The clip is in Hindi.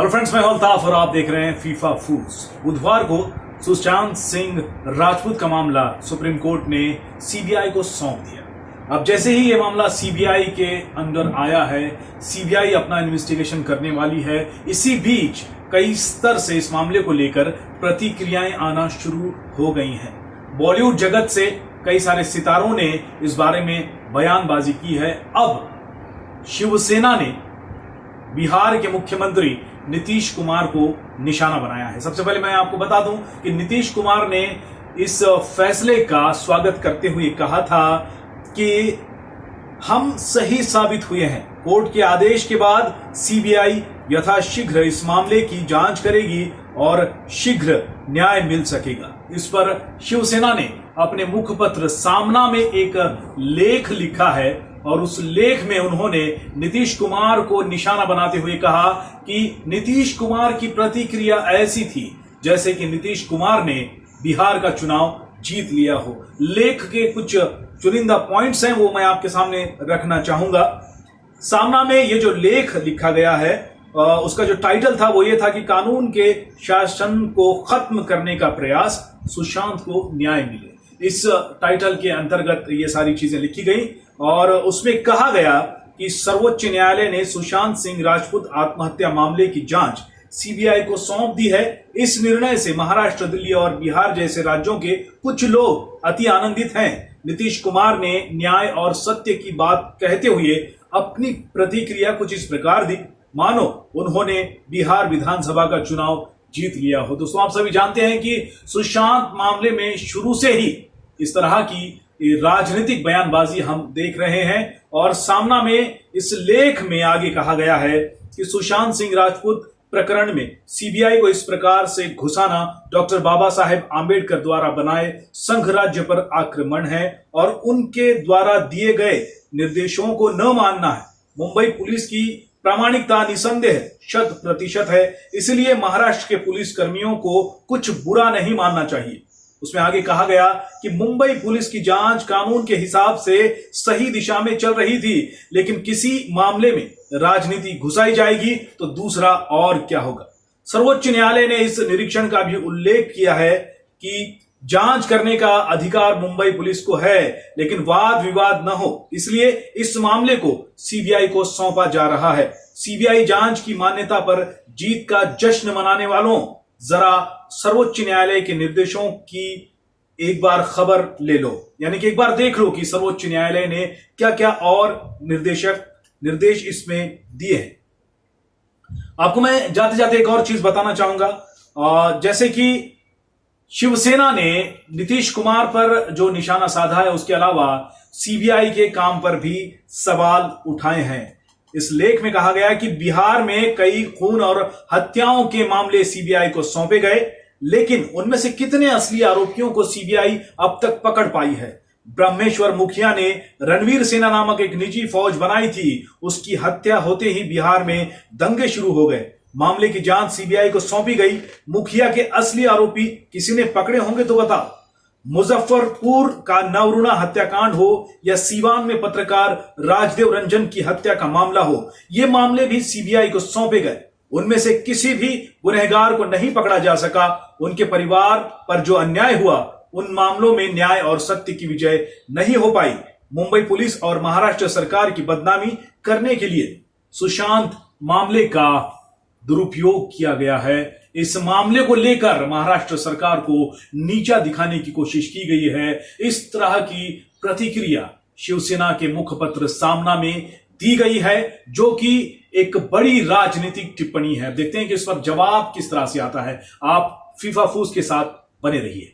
हेलो फ्रेंड्स, मैं अल्ताफ और आप देख रहे हैं फीफा फूड्स। बुधवार को सुशांत सिंह राजपूत का मामला सुप्रीम कोर्ट ने सीबीआई को सौंप दिया। अब जैसे ही ये मामला सीबीआई के अंदर आया है, सीबीआई अपना इन्वेस्टिगेशन करने वाली है। इसी बीच कई स्तर से इस मामले को लेकर प्रतिक्रियाएं आना शुरू हो गई हैं। बॉलीवुड जगत से कई सारे सितारों ने इस बारे में बयानबाजी की है। अब शिवसेना ने बिहार के मुख्यमंत्री नीतीश कुमार को निशाना बनाया है। सबसे पहले मैं आपको बता दूं कि नीतीश कुमार ने इस फैसले का स्वागत करते हुए कहा था कि हम सही साबित हुए हैं। कोर्ट के आदेश के बाद सीबीआई यथाशीघ्र इस मामले की जांच करेगी और शीघ्र न्याय मिल सकेगा। इस पर शिवसेना ने अपने मुखपत्र सामना में एक लेख लिखा है और उस लेख में उन्होंने नीतीश कुमार को निशाना बनाते हुए कहा कि नीतीश कुमार की प्रतिक्रिया ऐसी थी जैसे कि नीतीश कुमार ने बिहार का चुनाव जीत लिया हो। लेख के कुछ चुनिंदा पॉइंट्स हैं, वो मैं आपके सामने रखना चाहूंगा। सामना में ये जो लेख लिखा गया है उसका जो टाइटल था वो ये था कि कानून के शासन को खत्म करने का प्रयास, सुशांत को न्याय मिले। इस टाइटल के अंतर्गत ये सारी चीजें लिखी गई और उसमें कहा गया कि सर्वोच्च न्यायालय ने सुशांत सिंह राजपूत आत्महत्या मामले की जांच सीबीआई को सौंप दी है। इस निर्णय से महाराष्ट्र, दिल्ली और बिहार जैसे राज्यों के कुछ लोग अति आनंदित हैं। नीतीश कुमार ने न्याय और सत्य की बात कहते हुए अपनी प्रतिक्रिया कुछ इस प्रकार दी मानो उन्होंने बिहार विधानसभा का चुनाव जीत लिया हो। दोस्तों, आप सभी जानते हैं कि सुशांत मामले में शुरू से ही इस तरह की राजनीतिक बयानबाजी हम देख रहे हैं और सामना में इस लेख में आगे कहा गया है कि सुशांत सिंह राजपूत प्रकरण में सीबीआई को इस प्रकार से घुसाना डॉक्टर बाबा साहेब आंबेडकर द्वारा बनाए संघ राज्य पर आक्रमण है और उनके द्वारा दिए गए निर्देशों को न मानना है। मुंबई पुलिस की प्रामाणिकता निसंदेह 100% है, इसलिए महाराष्ट्र के पुलिस कर्मियों को कुछ बुरा नहीं मानना चाहिए। उसमें आगे कहा गया कि मुंबई पुलिस की जांच कानून के हिसाब से सही दिशा में चल रही थी, लेकिन किसी मामले में राजनीति घुसाई जाएगी तो दूसरा और क्या होगा। सर्वोच्च न्यायालय ने इस निरीक्षण का भी उल्लेख किया है कि जांच करने का अधिकार मुंबई पुलिस को है, लेकिन वाद विवाद न हो, इसलिए इस मामले को सीबीआई को सौंपा जा रहा है। सीबीआई जांच की मान्यता पर जीत का जश्न मनाने वालों, जरा सर्वोच्च न्यायालय के निर्देशों की एक बार खबर ले लो, यानी कि एक बार देख लो कि सर्वोच्च न्यायालय ने क्या क्या और निर्देश इसमें दिए हैं। आपको मैं जाते जाते एक और चीज बताना चाहूंगा। जैसे कि शिवसेना ने नीतीश कुमार पर जो निशाना साधा है, उसके अलावा सीबीआई के काम पर भी सवाल उठाए हैं। इस लेख में कहा गया कि बिहार में कई खून और हत्याओं के मामले सीबीआई को सौंपे गए, लेकिन उनमें से कितने असली आरोपियों को सीबीआई अब तक पकड़ पाई है। ब्रह्मेश्वर मुखिया ने रणवीर सेना नामक एक निजी फौज बनाई थी, उसकी हत्या होते ही बिहार में दंगे शुरू हो गए। मामले की जांच सीबीआई को सौंपी गई। मुखिया के असली आरोपी किसी ने पकड़े होंगे तो बताओ। मुजफ्फरपुर का नवरुणा हत्याकांड हो या सीवान में पत्रकार राजदेव रंजन की हत्या का मामला हो, ये मामले भी सीबीआई को सौंपे गए। उनमें से किसी भी गुनहगार को नहीं पकड़ा जा सका। उनके परिवार पर जो अन्याय हुआ, उन मामलों में न्याय और सत्य की विजय नहीं हो पाई। मुंबई पुलिस और महाराष्ट्र सरकार की बदनामी करने के लिए सुशांत मामले का दुरुपयोग किया गया है। इस मामले को लेकर महाराष्ट्र सरकार को नीचा दिखाने की कोशिश की गई है। इस तरह की प्रतिक्रिया शिवसेना के मुखपत्र सामना में दी गई है, जो कि एक बड़ी राजनीतिक टिप्पणी है। देखते हैं कि इस पर जवाब किस तरह से आता है। आप फीफा फूड्स के साथ बने रहिए।